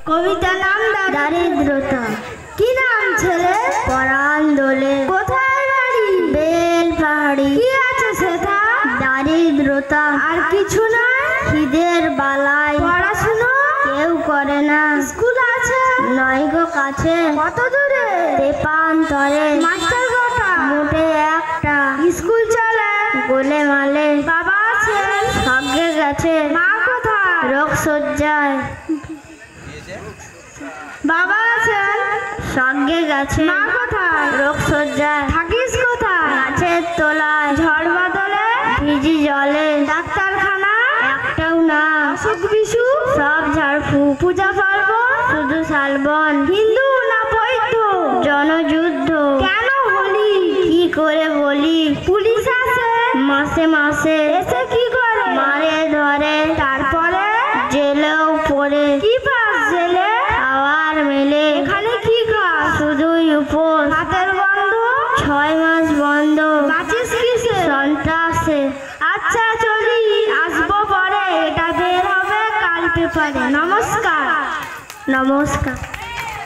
কবিতা নাম দারিদ্রতা। কি নাম ছেলে? পরাণ দোলে। কোথায় বাড়ি? বেল পাহাড়ি। কি আছে সেটা? দারিদ্রতা। আর কিছু নয়? খিদের বালাই। পড়াশুনো কেউ করে না। স্কুল আছে? নয় গো কাছে। কত দূরে? তেপান্তরে। মাস্টার কটা? মোটে একটা। স্কুল চলে? গোলে মালে। বাবা আছে? স্বর্গে গেছে। মা কোথায়? রোগ সজ্জায়। বাবা আছে? স্বর্গে গেছে। মা কোথায়? রোগ সজ্জায়। থাকিস কোথায়? গাছের তলায়। ঝড় বাদলে? ভিজি জলে। ডাক্তারখানা? একটাও না। অসুখ বিসুখ? সব ঝাড়ফুঁক। পূজা পার্বণ? শুধু শালবন। হিন্দু না বৌদ্ধ? জনযুদ্ধ। কেন হলি? কি করে বলি? পুলিশ আসে? মাসে মাসে। এসে কি করে? মারে ধরে। তারপরে? জেলেও পড়ে। কি পাস জেলে? খাওয়ার মেলে। এখানে কি খাস? শুধুই উপোস। হাতের বন্ধ? 6 মাস বন্ধ। বাঁচিস কিসে? সন্ত্রাসে। আচ্ছা চলি, আসবো পরে। এটা বের হবে কাল পেপারে। নমস্কার। নমস্কার।